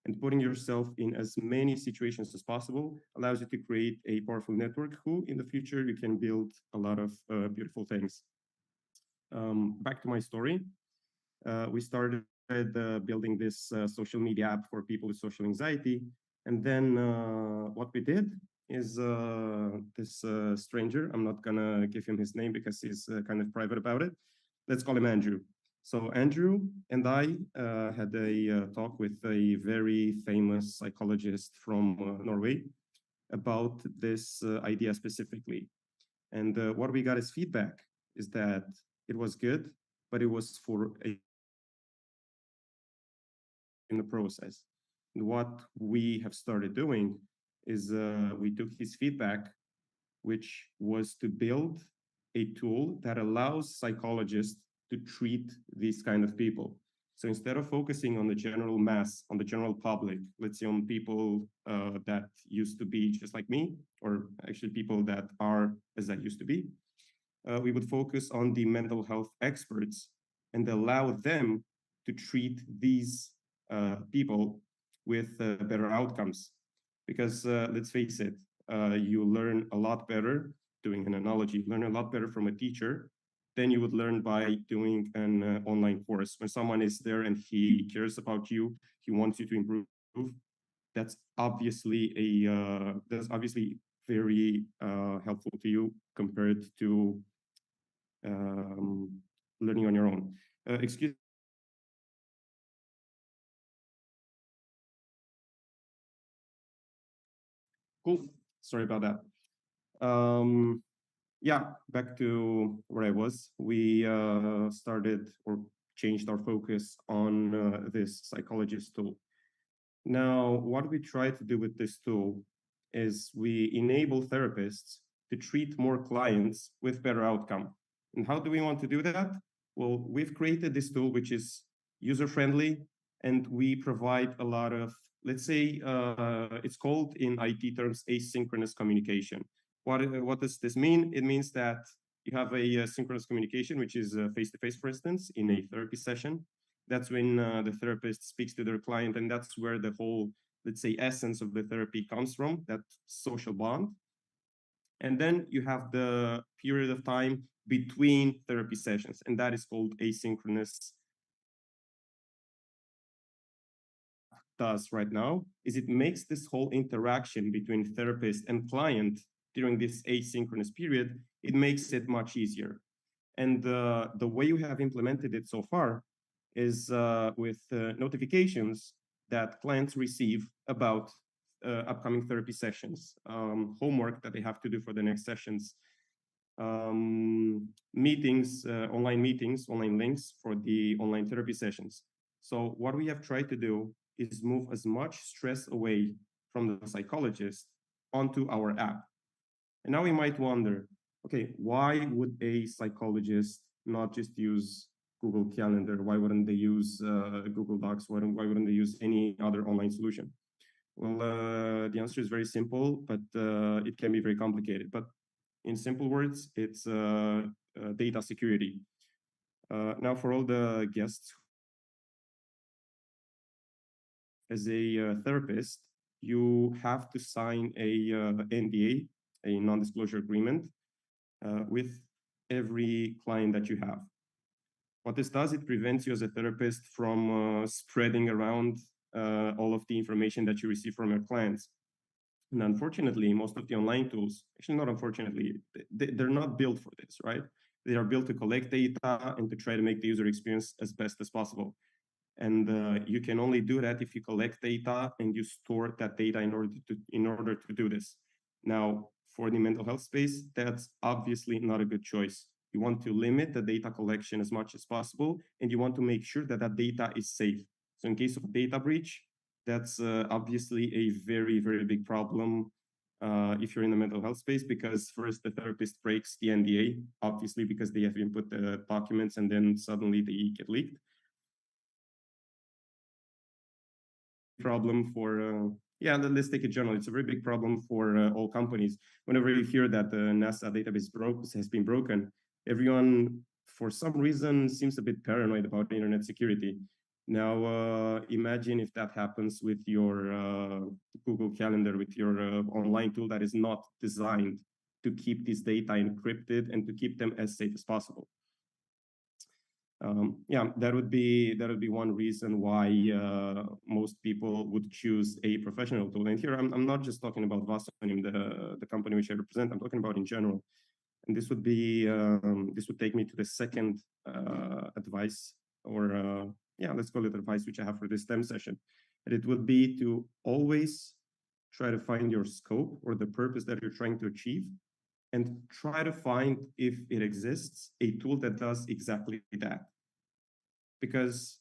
And putting yourself in as many situations as possible allows you to create a powerful network who, in the future, you can build a lot of beautiful things. Back to my story. We started building this social media app for people with social anxiety. And then what we did is this stranger, I'm not gonna give him his name because he's kind of private about it. Let's call him Andrew. So Andrew and I had a talk with a very famous psychologist from Norway about this idea specifically. And what we got as feedback is that it was good, but it was for a in the process. And what we have started doing is we took his feedback, which was to build a tool that allows psychologists to treat these kind of people. So instead of focusing on the general mass, on the general public, let's say on people that used to be just like me, or actually people that are as I used to be, we would focus on the mental health experts and allow them to treat these people with better outcomes. Because let's face it, you learn a lot better, doing an analogy, learn a lot better from a teacher than you would learn by doing an online course. When someone is there and he cares about you, he wants you to improve, that's obviously very helpful to you compared to learning on your own. Excuse. Cool. Sorry about that. Yeah, back to where I was. We started or changed our focus on this psychologist tool. Now, what we try to do with this tool is we enable therapists to treat more clients with better outcome. And how do we want to do that? Well, we've created this tool which is user-friendly, and we provide a lot of, let's say, it's called in IT terms asynchronous communication. What does this mean? It means that you have a synchronous communication, which is face-to-face, for instance, in a therapy session. That's when the therapist speaks to their client, and that's where the whole, let's say, essence of the therapy comes from, that social bond. And then you have the period of time between therapy sessions, and that is called asynchronous. Does right now is it makes this whole interaction between therapist and client during this asynchronous period, it makes it much easier. And the way you have implemented it so far is with notifications that clients receive about upcoming therapy sessions, homework that they have to do for the next sessions, meetings, online meetings, online links for the online therapy sessions. So what we have tried to do is move as much stress away from the psychologist onto our app. And now we might wonder, okay, why would a psychologist not just use Google Calendar? Why wouldn't they use Google Docs? Why wouldn't they use any other online solution? Well, the answer is very simple, but it can be very complicated. But in simple words, it's data security. Now, for all the guests, as a therapist, you have to sign a NDA, a non-disclosure agreement, with every client that you have. What this does, it prevents you as a therapist from spreading around all of the information that you receive from your clients. And unfortunately, most of the online tools, actually not unfortunately, they're not built for this, right? They are built to collect data and to try to make the user experience as best as possible. And you can only do that if you collect data and you store that data in order to do this. Now, for the mental health space, that's obviously not a good choice. You want to limit the data collection as much as possible, and you want to make sure that that data is safe. So in case of a data breach, that's obviously a very, very big problem if you're in the mental health space, because first the therapist breaks the NDA, obviously because they have input the documents and then suddenly they get leaked. Problem for let's take it general. It's a very big problem for all companies. Whenever you hear that the NASA database has been broken, everyone for some reason seems a bit paranoid about internet security. Now imagine if that happens with your Google Calendar, with your online tool that is not designed to keep this data encrypted and to keep them as safe as possible. That would be one reason why most people would choose a professional tool. And here I'm not just talking about Vasonim, the company which I represent. I'm talking about in general. And this would take me to the second advice, or let's call it advice, which I have for this STEM session. And it would be to always try to find your scope or the purpose that you're trying to achieve, and try to find, if it exists, a tool that does exactly that. Because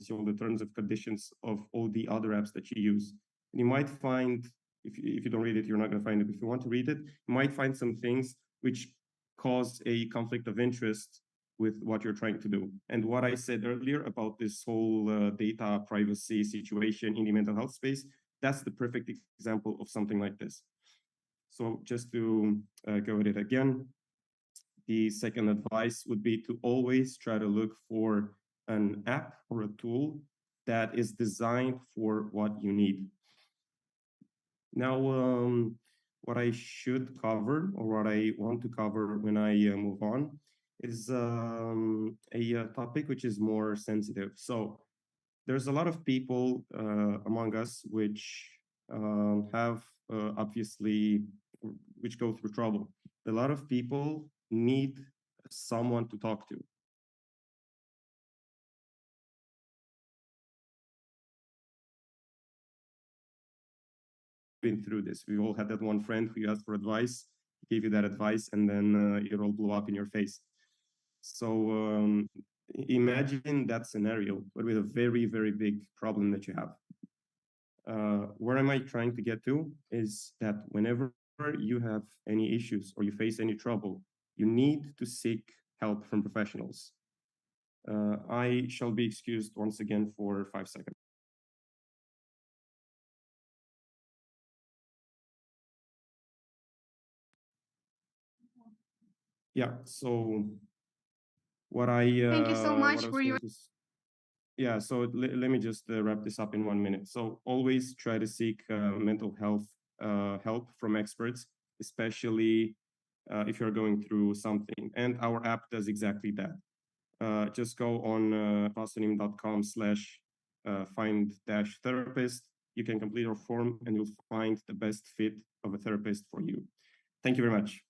it's all the terms and conditions of all the other apps that you use. And you might find, if you don't read it, you're not going to find it. If you want to read it, you might find some things which cause a conflict of interest with what you're trying to do. And what I said earlier about this whole data privacy situation in the mental health space, that's the perfect example of something like this. So just to go at it again, the second advice would be to always try to look for an app or a tool that is designed for what you need. Now, what I should cover, or what I want to cover when I move on, is a topic which is more sensitive. So there's a lot of people among us which have obviously, which go through trouble. A lot of people need someone to talk to. Been through this. We all had that one friend who asked for advice, gave you that advice, and then it all blew up in your face. So imagine that scenario, but with a very, very big problem that you have. Where am I trying to get to is that whenever you have any issues or you face any trouble, you need to seek help from professionals. I shall be excused once again for 5 seconds. Yeah, so what I thank you so much for your so let me just wrap this up in 1 minute. So always try to seek mental health help from experts, especially if you're going through something. And our app does exactly that. Just go on vasonim.com/find-therapist. You can complete our form and you'll find the best fit of a therapist for you. Thank you very much.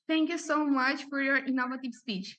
Thank you so much for your innovative speech.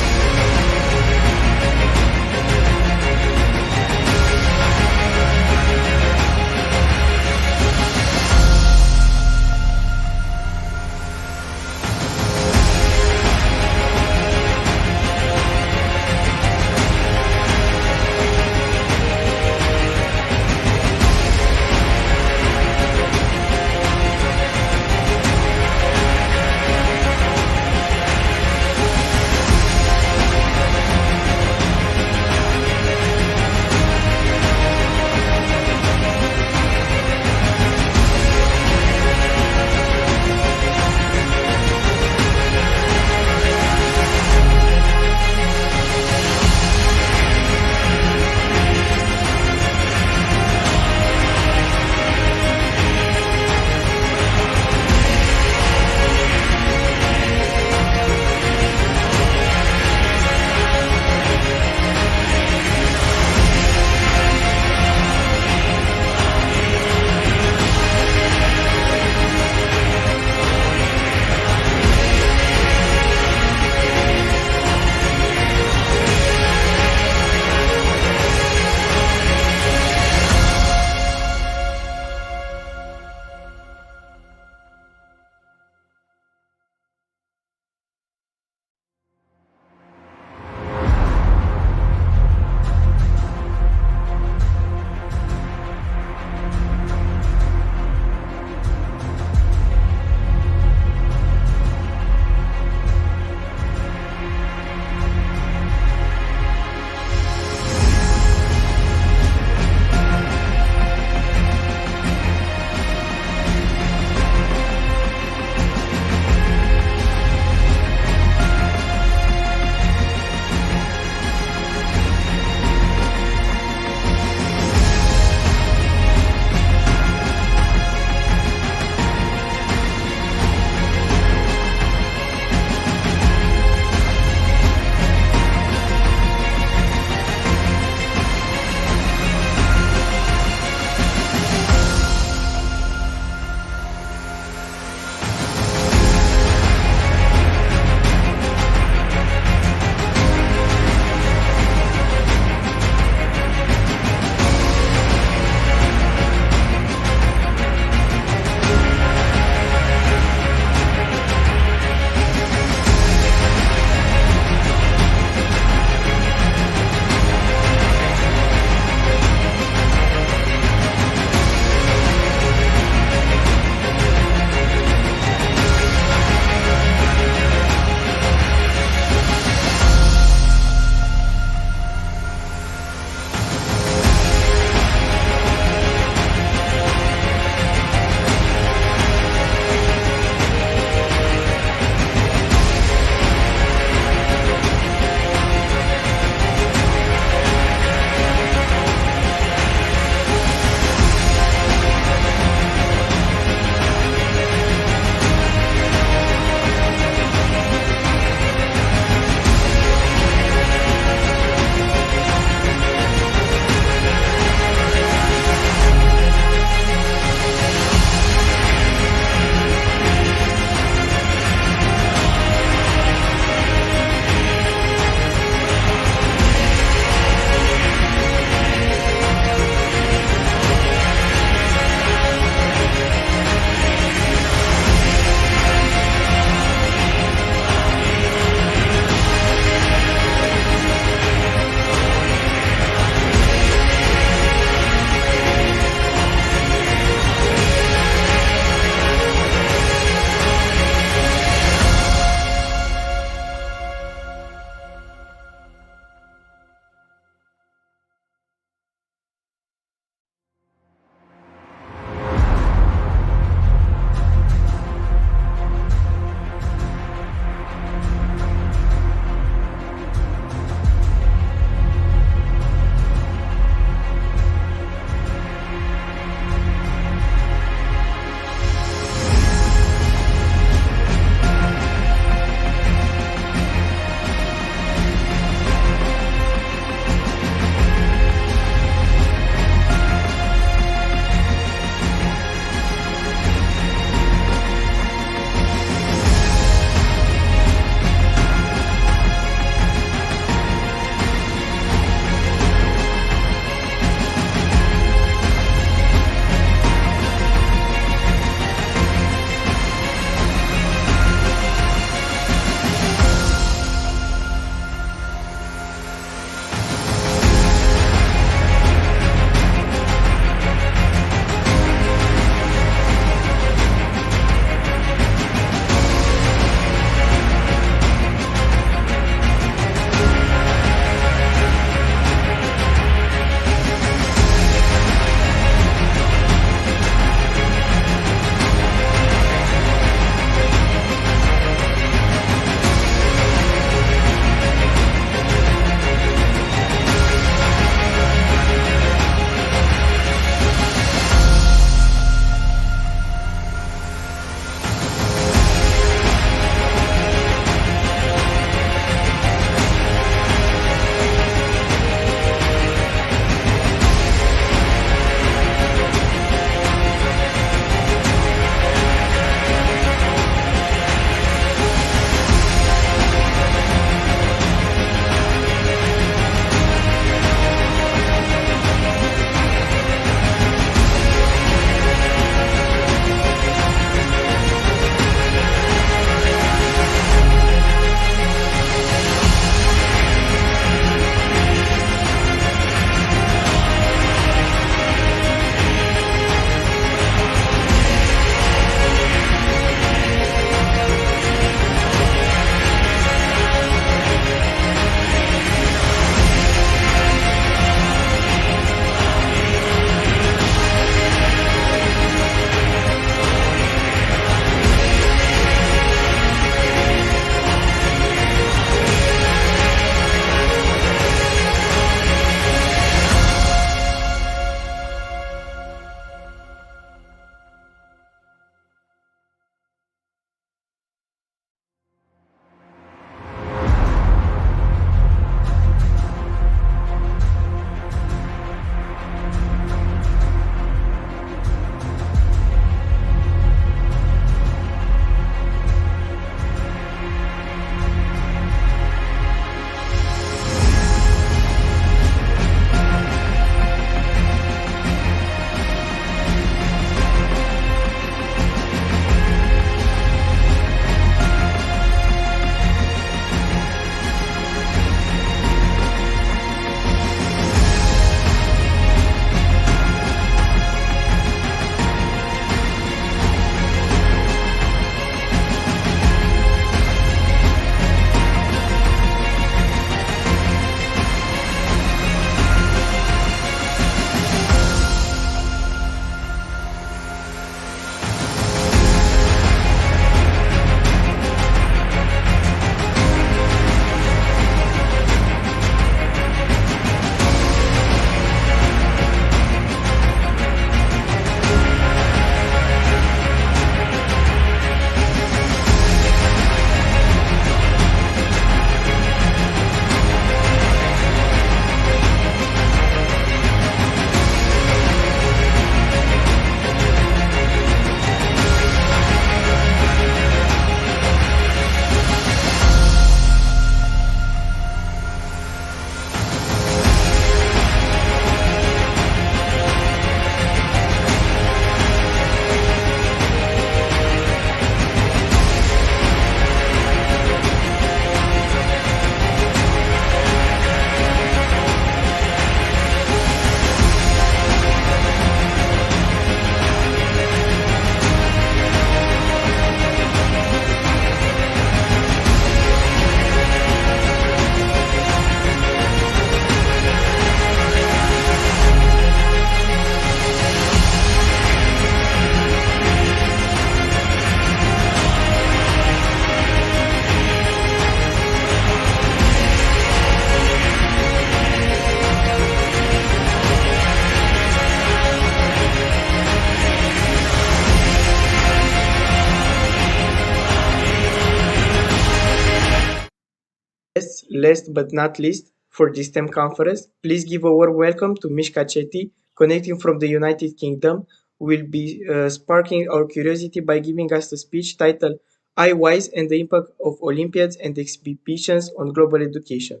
guests, last but not least, for this STEM conference, please give a warm welcome to Mishka Chetty, connecting from the United Kingdom, who will be sparking our curiosity by giving us a speech titled iWise and the Impact of Olympiads and Exhibitions on Global Education.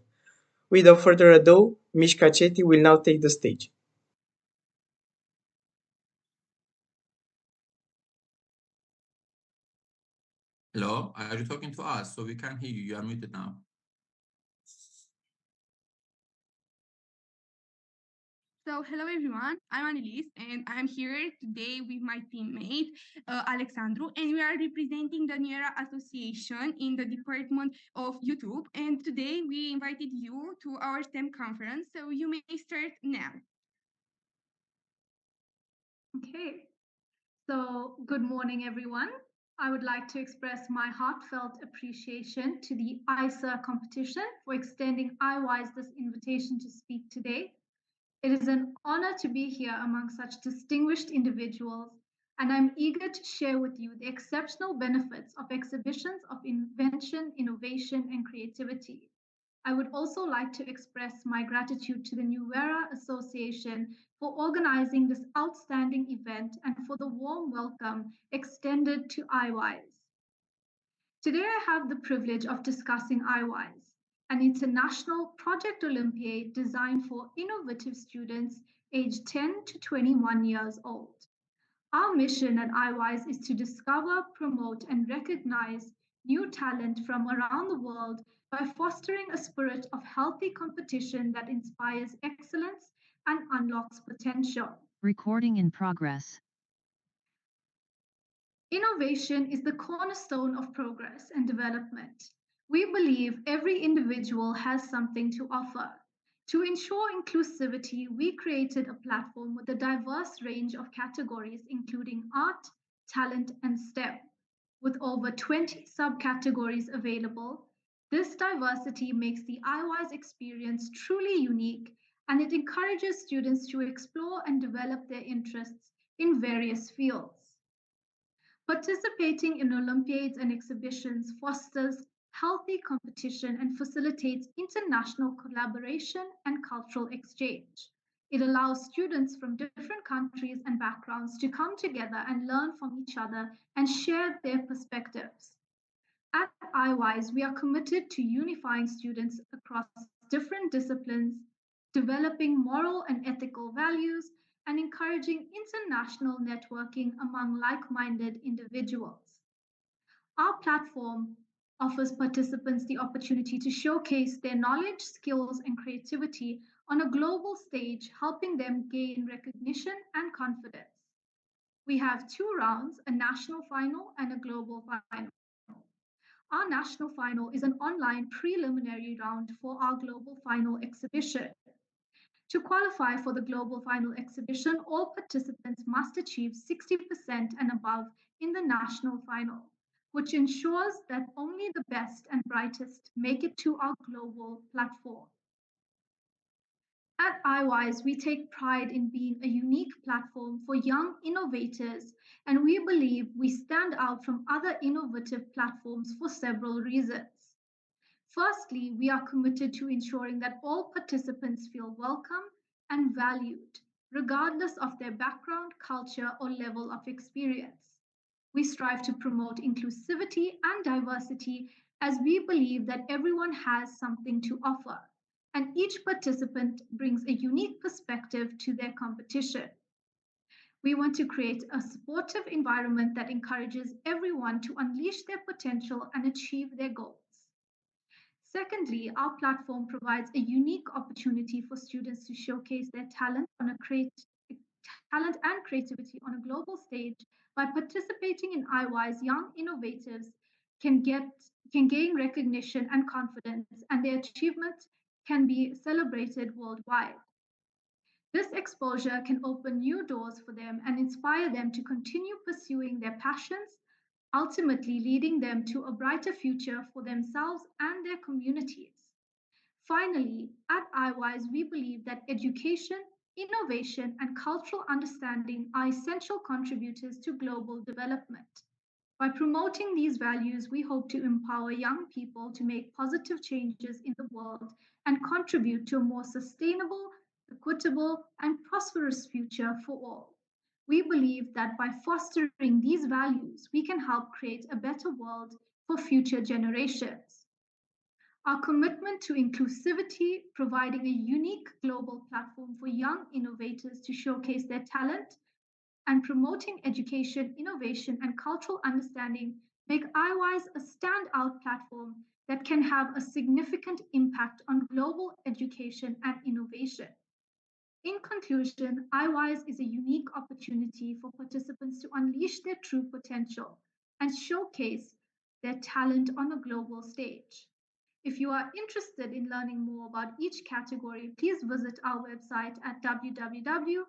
Without further ado, Mishka Chetty will now take the stage. Hello, are you talking to us? So we can't hear you. You are muted now. So hello everyone, I'm Annelise and I'm here today with my teammate Alexandru, and we are representing the NWERA Association in the Department of YouTube, and today we invited you to our STEM conference, so you may start now. Okay, so good morning everyone. I would like to express my heartfelt appreciation to the Isseer competition for extending iWise this invitation to speak today. It is an honor to be here among such distinguished individuals, and I'm eager to share with you the exceptional benefits of exhibitions of invention, innovation, and creativity. I would also like to express my gratitude to the NWERA Association for organizing this outstanding event and for the warm welcome extended to iWise. Today, I have the privilege of discussing iWise, an international project Olympiad designed for innovative students aged 10 to 21 years old. Our mission at iWise is to discover, promote, and recognize new talent from around the world by fostering a spirit of healthy competition that inspires excellence and unlocks potential. Recording in progress. Innovation is the cornerstone of progress and development. We believe every individual has something to offer. To ensure inclusivity, we created a platform with a diverse range of categories, including art, talent, and STEM. With over 20 subcategories available, this diversity makes the iWise experience truly unique, and it encourages students to explore and develop their interests in various fields. Participating in Olympiads and exhibitions fosters healthy competition and facilitates international collaboration and cultural exchange. It allows students from different countries and backgrounds to come together and learn from each other and share their perspectives. At iWise, we are committed to unifying students across different disciplines, developing moral and ethical values, and encouraging international networking among like-minded individuals. Our platform offers participants the opportunity to showcase their knowledge, skills, and creativity on a global stage, helping them gain recognition and confidence. We have two rounds, a national final and a global final. Our national final is an online preliminary round for our global final exhibition. To qualify for the global final exhibition, all participants must achieve 60% and above in the national final, which ensures that only the best and brightest make it to our global platform. At iWise, we take pride in being a unique platform for young innovators, and we believe we stand out from other innovative platforms for several reasons. Firstly, we are committed to ensuring that all participants feel welcome and valued, regardless of their background, culture, or level of experience. We strive to promote inclusivity and diversity as we believe that everyone has something to offer, and each participant brings a unique perspective to their competition. We want to create a supportive environment that encourages everyone to unleash their potential and achieve their goals. Secondly, our platform provides a unique opportunity for students to showcase their talent and creativity on a global stage. By participating in iWise, young innovators can gain recognition and confidence, and their achievements can be celebrated worldwide. This exposure can open new doors for them and inspire them to continue pursuing their passions, ultimately leading them to a brighter future for themselves and their communities. Finally, at iWise, we believe that education, innovation, and cultural understanding are essential contributors to global development. By promoting these values, we hope to empower young people to make positive changes in the world and contribute to a more sustainable, equitable, and prosperous future for all. We believe that by fostering these values, we can help create a better world for future generations. Our commitment to inclusivity, providing a unique global platform for young innovators to showcase their talent, and promoting education, innovation, and cultural understanding make iWise a standout platform that can have a significant impact on global education and innovation. In conclusion, iWise is a unique opportunity for participants to unleash their true potential and showcase their talent on a global stage. If you are interested in learning more about each category, please visit our website at www.iwise.org.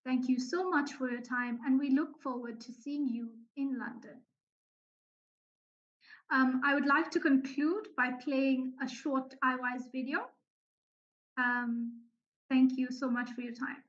Thank you so much for your time, and we look forward to seeing you in London. I would like to conclude by playing a short iWise video. Thank you so much for your time.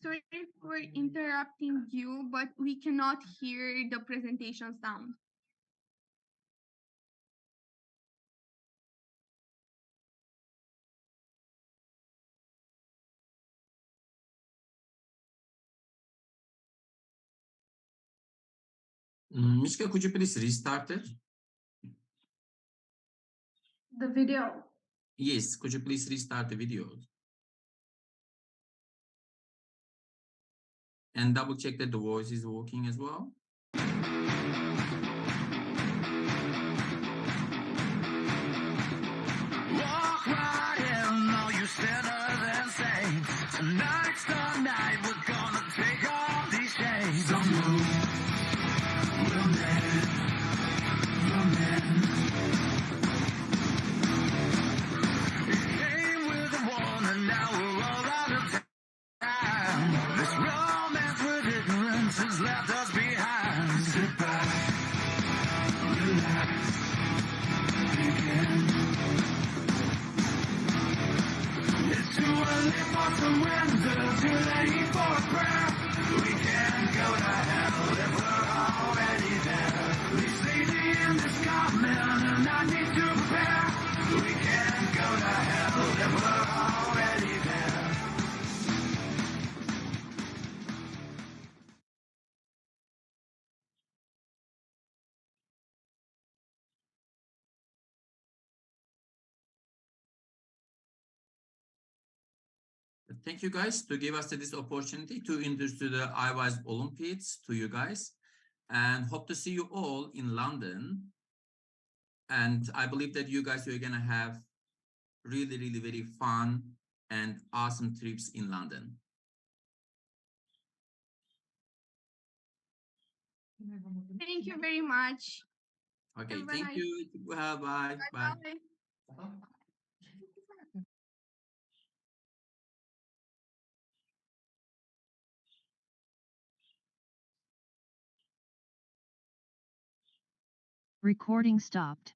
Sorry for interrupting you, but we cannot hear the presentation sound. Mishka, could you please restart it? The video. Yes, could you please restart the video? And double check that the voice is working as well. Walk right in, all you sinners and saints. Tonight's the night, we're gonna take off these chains. Some move, we'll mend, we'll mend. It came with a warning, now we're all out of time. This romance with ignorance has left us behind. Sit back, relax, begin. It's too early for surrender, too late for a prayer. We can't go to hell if we're already there. We say the end is coming and I need to prepare. We can't go to hell if we're already there. Thank you guys to give us this opportunity to introduce the iWise Olympiads to you guys, and hope to see you all in London. And I believe that you guys are gonna have really, really very fun and awesome trips in London. Thank you very much. Okay, Have a thank nice- you. Bye. Bye. Bye-bye. Recording stopped.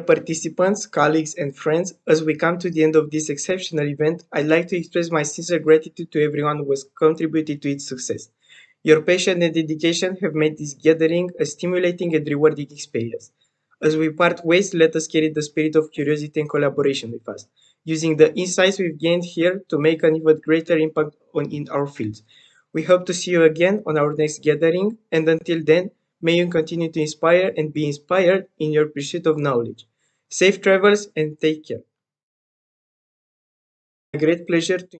participants, colleagues, and friends, as we come to the end of this exceptional event, I'd like to express my sincere gratitude to everyone who has contributed to its success. Your passion and dedication have made this gathering a stimulating and rewarding experience. As we part ways, let us carry the spirit of curiosity and collaboration with us, using the insights we've gained here to make an even greater impact in our fields. We hope to see you again on our next gathering, and until then, may you continue to inspire and be inspired in your pursuit of knowledge. Safe travels and take care. A great pleasure to